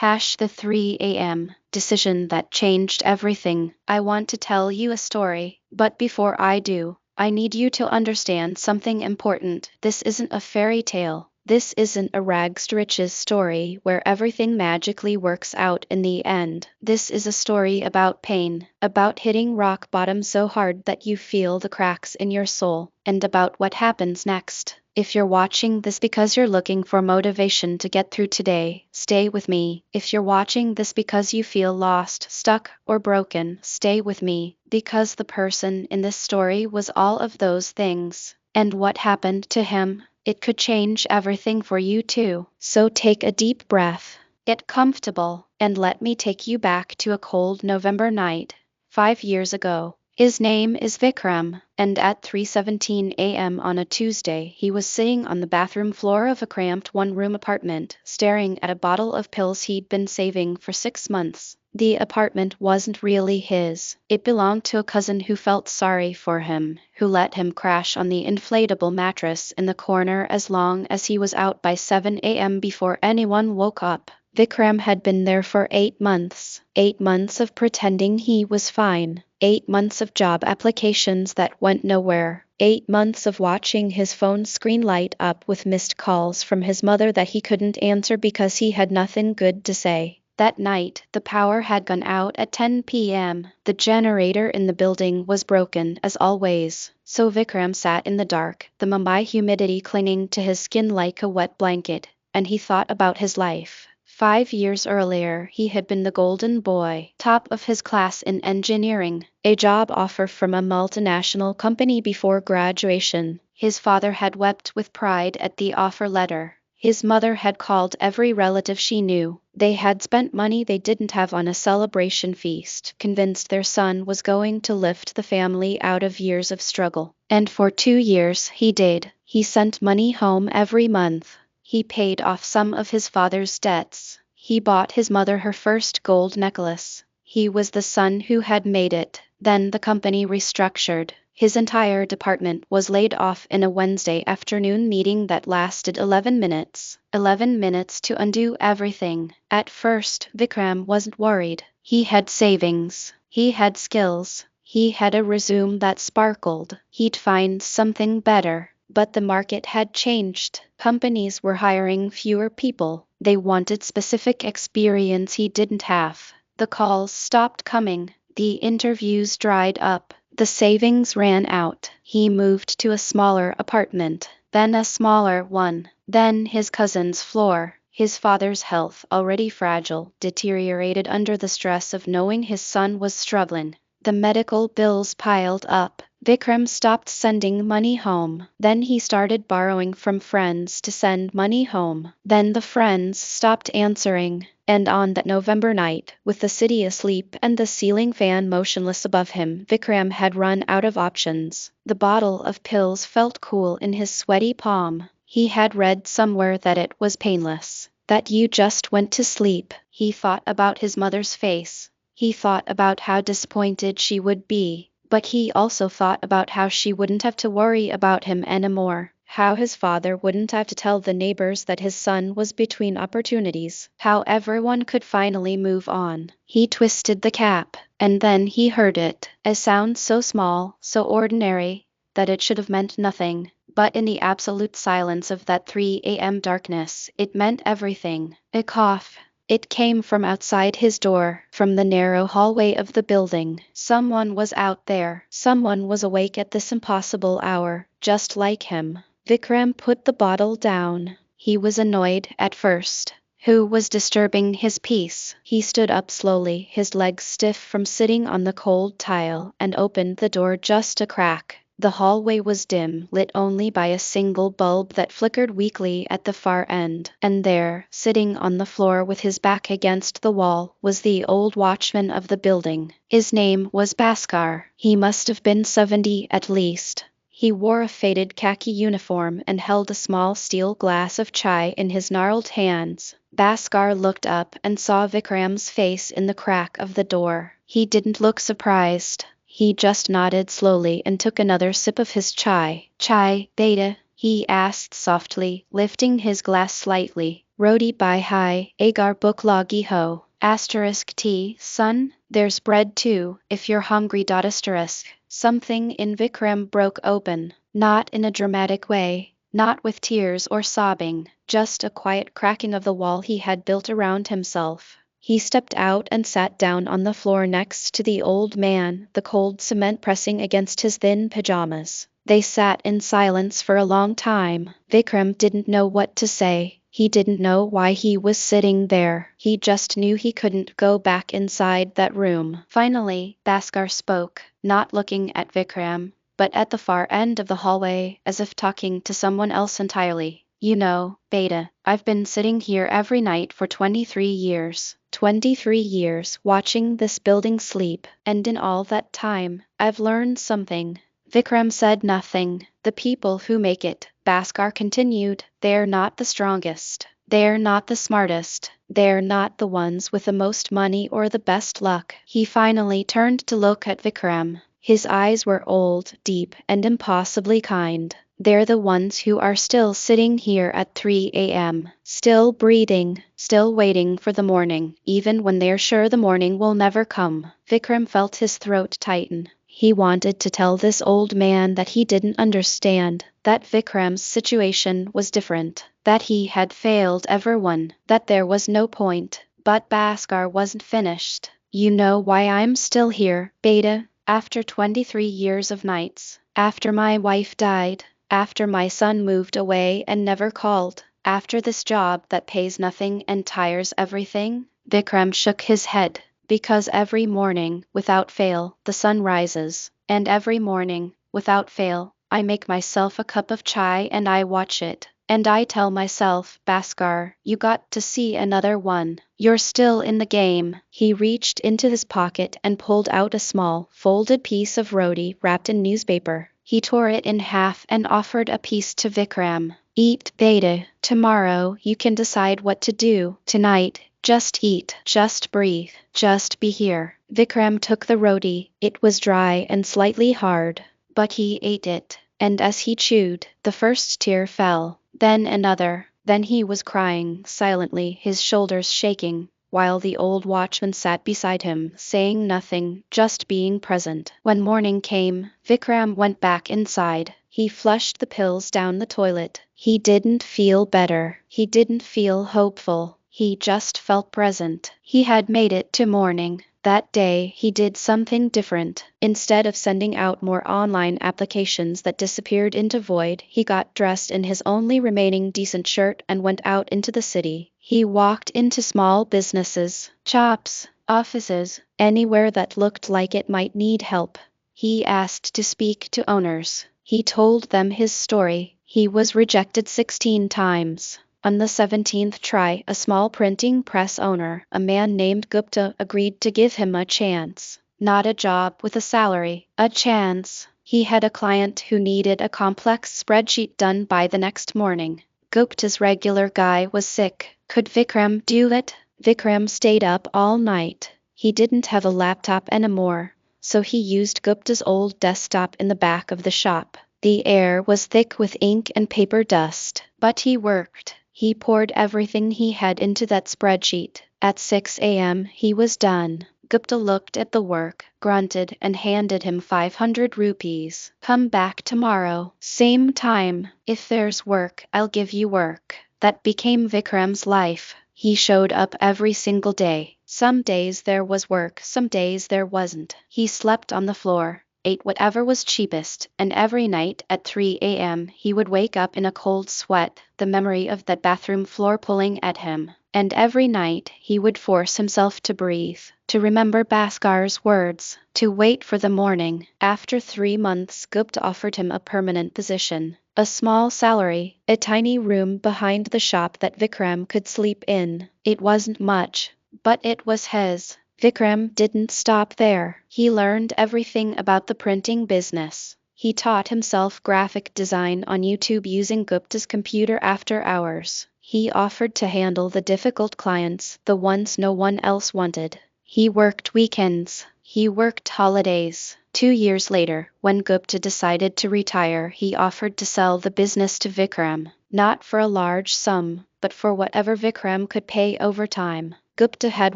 The 3 a.m. decision that changed everything. I want to tell you a story, but before I do, I need you to understand something important. This isn't a fairy tale. This isn't a rags to riches story where everything magically works out in the end. This is a story about pain, about hitting rock bottom so hard that you feel the cracks in your soul, and about what happens next. If you're watching this because you're looking for motivation to get through today, stay with me. If you're watching this because you feel lost, stuck, or broken, stay with me, because the person in this story was all of those things. And what happened to him? It could change everything for you too. So take a deep breath, get comfortable, and let me take you back to a cold November night, 5 years ago. His name is Vikram, and at 3:17 a.m. on a Tuesday he was sitting on the bathroom floor of a cramped one-room apartment, staring at a bottle of pills he'd been saving for 6 months. The apartment wasn't really his. It belonged to a cousin who felt sorry for him, who let him crash on the inflatable mattress in the corner as long as he was out by 7 a.m. before anyone woke up. Vikram had been there for 8 months. 8 months of pretending he was fine. 8 months of job applications that went nowhere. 8 months of watching his phone screen light up with missed calls from his mother that he couldn't answer because he had nothing good to say. That night, the power had gone out at 10 p.m. The generator in the building was broken as always. So Vikram sat in the dark, the Mumbai humidity clinging to his skin like a wet blanket, and he thought about his life. 5 years earlier, he had been the golden boy, top of his class in engineering, a job offer from a multinational company before graduation. His father had wept with pride at the offer letter. His mother had called every relative she knew. They had spent money they didn't have on a celebration feast, convinced their son was going to lift the family out of years of struggle. And for 2 years he did. He sent money home every month. He paid off some of his father's debts. He bought his mother her first gold necklace. He was the son who had made it. Then the company restructured. His entire department was laid off in a Wednesday afternoon meeting that lasted 11 minutes. 11 minutes to undo everything. At first, Vikram wasn't worried. He had savings. He had skills. He had a resume that sparkled. He'd find something better. But the market had changed. Companies were hiring fewer people. They wanted specific experience he didn't have. The calls stopped coming. The interviews dried up. The savings ran out. He moved to a smaller apartment, then a smaller one, then his cousin's floor. His father's health, already fragile, deteriorated under the stress of knowing his son was struggling. The medical bills piled up. Vikram stopped sending money home. Then he started borrowing from friends to send money home. Then the friends stopped answering. And on that November night, with the city asleep and the ceiling fan motionless above him, Vikram had run out of options. The bottle of pills felt cool in his sweaty palm. He had read somewhere that it was painless, that you just went to sleep. He thought about his mother's face. He thought about how disappointed she would be. But he also thought about how she wouldn't have to worry about him anymore. How his father wouldn't have to tell the neighbors that his son was between opportunities. How everyone could finally move on. He twisted the cap, and then he heard it. A sound so small, so ordinary, that it should have meant nothing. But in the absolute silence of that 3 a.m. darkness, it meant everything. A cough. It came from outside his door, from the narrow hallway of the building. Someone was out there. Someone was awake at this impossible hour, just like him. Vikram put the bottle down. He was annoyed at first. Who was disturbing his peace? He stood up slowly, his legs stiff from sitting on the cold tile, and opened the door just a crack. The hallway was dim, lit only by a single bulb that flickered weakly at the far end. And there, sitting on the floor with his back against the wall, was the old watchman of the building. His name was Bhaskar. He must have been 70 at least. He wore a faded khaki uniform and held a small steel glass of chai in his gnarled hands. Bhaskar looked up and saw Vikram's face in the crack of the door. He didn't look surprised. He just nodded slowly and took another sip of his chai. Chai, beta, he asked softly, lifting his glass slightly. Roti bai hai, agar buk lagi ho. Asterisk T, son, there's bread too, if you're hungry. Asterisk. Something in Vikram broke open, not in a dramatic way, not with tears or sobbing, just a quiet cracking of the wall he had built around himself. He stepped out and sat down on the floor next to the old man, the cold cement pressing against his thin pajamas. They sat in silence for a long time. Vikram didn't know what to say. He didn't know why he was sitting there. He just knew he couldn't go back inside that room. Finally, Bhaskar spoke, not looking at Vikram, but at the far end of the hallway, as if talking to someone else entirely. You know, Beta, I've been sitting here every night for 23 years. 23 years watching this building sleep, and in all that time, I've learned something. Vikram said nothing. The people who make it, Bhaskar continued, they're not the strongest. They're not the smartest. They're not the ones with the most money or the best luck. He finally turned to look at Vikram. His eyes were old, deep, and impossibly kind. They're the ones who are still sitting here at 3 a.m., still breathing, still waiting for the morning, even when they're sure the morning will never come. Vikram felt his throat tighten. He wanted to tell this old man that he didn't understand, that Vikram's situation was different, that he had failed everyone, that there was no point. But Bhaskar wasn't finished. You know why I'm still here, Beta? After 23 years of nights, after my wife died, after my son moved away and never called, after this job that pays nothing and tires everything, Vikram shook his head. Because every morning, without fail, the sun rises, and every morning, without fail, I make myself a cup of chai and I watch it. And I tell myself, Bhaskar, you got to see another one. You're still in the game. He reached into his pocket and pulled out a small, folded piece of roti wrapped in newspaper. He tore it in half and offered a piece to Vikram. Eat, Beta. Tomorrow you can decide what to do. Tonight, just eat, just breathe, just be here. Vikram took the roti. It was dry and slightly hard, but he ate it, and as he chewed, the first tear fell, then another, then he was crying silently, his shoulders shaking, while the old watchman sat beside him, saying nothing, just being present. When morning came, Vikram went back inside. He flushed the pills down the toilet. He didn't feel better. He didn't feel hopeful. He just felt present. He had made it to morning. That day he did something different. Instead of sending out more online applications that disappeared into void, he got dressed in his only remaining decent shirt and went out into the city. He walked into small businesses, shops, offices, anywhere that looked like it might need help. He asked to speak to owners. He told them his story. He was rejected 16 times. On the 17th try, a small printing press owner, a man named Gupta, agreed to give him a chance. Not a job with a salary, a chance. He had a client who needed a complex spreadsheet done by the next morning. Gupta's regular guy was sick. Could Vikram do it? Vikram stayed up all night. He didn't have a laptop anymore, so he used Gupta's old desktop in the back of the shop. The air was thick with ink and paper dust, but he worked. He poured everything he had into that spreadsheet. At 6 a.m. he was done. Gupta looked at the work, grunted, and handed him 500 rupees. Come back tomorrow, same time. If there's work, I'll give you work. That became Vikram's life. He showed up every single day. Some days there was work, some days there wasn't. He slept on the floor, ate whatever was cheapest, and every night at 3 a.m. he would wake up in a cold sweat, the memory of that bathroom floor pulling at him. And every night he would force himself to breathe, to remember Bhaskar's words, to wait for the morning. After 3 months, Gupta offered him a permanent position, a small salary, a tiny room behind the shop that Vikram could sleep in. It wasn't much, but it was his. Vikram didn't stop there. He learned everything about the printing business. He taught himself graphic design on YouTube using Gupta's computer after hours. He offered to handle the difficult clients, the ones no one else wanted. He worked weekends. He worked holidays. 2 years later, when Gupta decided to retire, he offered to sell the business to Vikram, not for a large sum, but for whatever Vikram could pay over time. Gupta had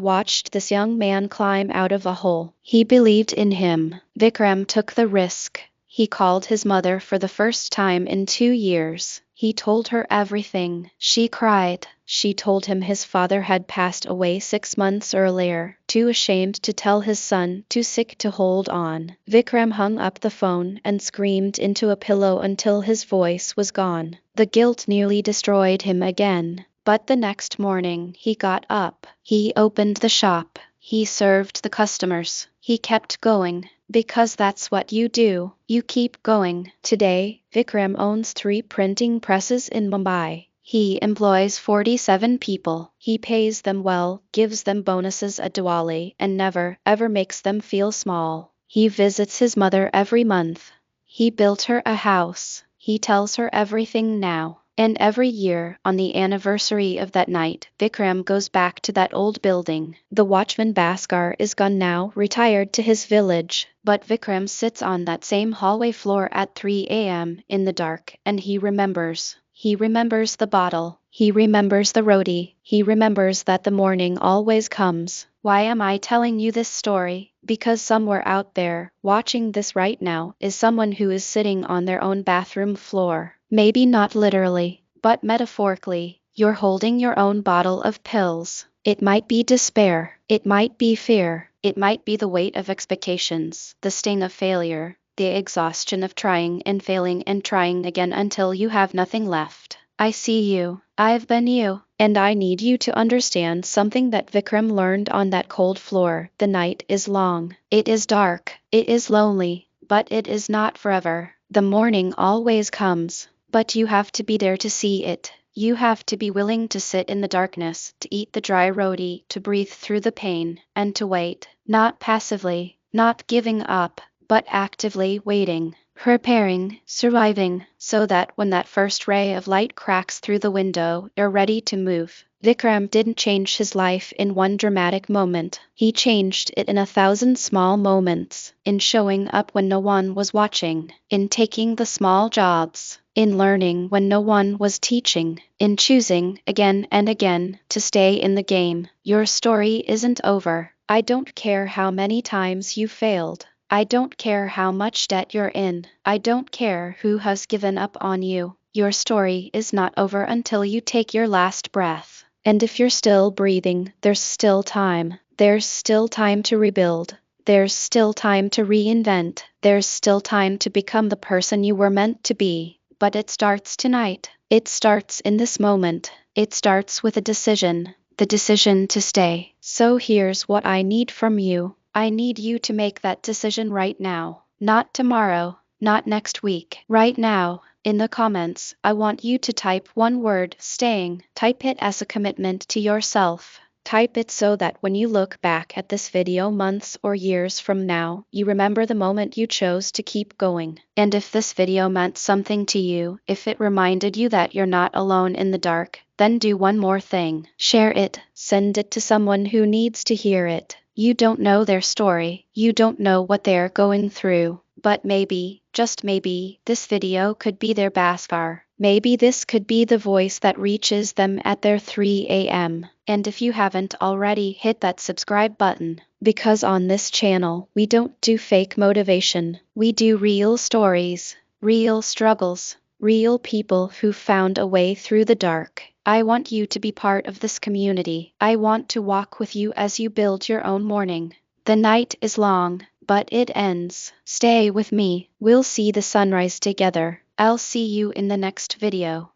watched this young man climb out of a hole. He believed in him. Vikram took the risk. He called his mother for the first time in 2 years. He told her everything. She cried. She told him his father had passed away 6 months earlier, too ashamed to tell his son, too sick to hold on. Vikram hung up the phone and screamed into a pillow until his voice was gone. The guilt nearly destroyed him again. But the next morning he got up. He opened the shop. He served the customers. He kept going. Because that's what you do. You keep going. Today, Vikram owns 3 printing presses in Mumbai. He employs 47 people. He pays them well, gives them bonuses at Diwali, and never, ever makes them feel small. He visits his mother every month. He built her a house. He tells her everything now. And every year, on the anniversary of that night, Vikram goes back to that old building. The watchman Bhaskar is gone now, retired to his village. But Vikram sits on that same hallway floor at 3 a.m. in the dark, and he remembers. He remembers the bottle. He remembers the roti. He remembers that the morning always comes. Why am I telling you this story? Because somewhere out there, watching this right now, is someone who is sitting on their own bathroom floor. Maybe not literally, but metaphorically. You're holding your own bottle of pills. It might be despair. It might be fear. It might be the weight of expectations, the sting of failure, the exhaustion of trying and failing and trying again until you have nothing left. I see you. I've been you. And I need you to understand something that Vikram learned on that cold floor. The night is long. It is dark. It is lonely. But it is not forever. The morning always comes. But you have to be there to see it. You have to be willing to sit in the darkness, to eat the dry roti, to breathe through the pain, and to wait. Not passively, not giving up, but actively waiting, preparing, surviving, so that when that first ray of light cracks through the window, you're ready to move. Vikram didn't change his life in one dramatic moment. He changed it in 1,000 small moments, in showing up when no one was watching, in taking the small jobs, in learning when no one was teaching, in choosing again and again to stay in the game. Your story isn't over. I don't care how many times you failed. I don't care how much debt you're in. I don't care who has given up on you. Your story is not over until you take your last breath. And if you're still breathing, there's still time. There's still time to rebuild. There's still time to reinvent. There's still time to become the person you were meant to be. But it starts tonight. It starts in this moment. It starts with a decision. The decision to stay. So here's what I need from you. I need you to make that decision right now. Not tomorrow, not next week. Right now. In the comments, I want you to type one word, staying. Type it as a commitment to yourself. Type it so that when you look back at this video months or years from now, you remember the moment you chose to keep going. And if this video meant something to you, if it reminded you that you're not alone in the dark, then do one more thing. Share it. Send it to someone who needs to hear it. You don't know their story. You don't know what they're going through. But maybe, just maybe, this video could be their Bhaskar. Maybe this could be the voice that reaches them at their 3 a.m. And if you haven't already, hit that subscribe button. Because on this channel, we don't do fake motivation. We do real stories, real struggles, real people who found a way through the dark. I want you to be part of this community. I want to walk with you as you build your own morning. The night is long, but it ends. Stay with me. We'll see the sunrise together. I'll see you in the next video.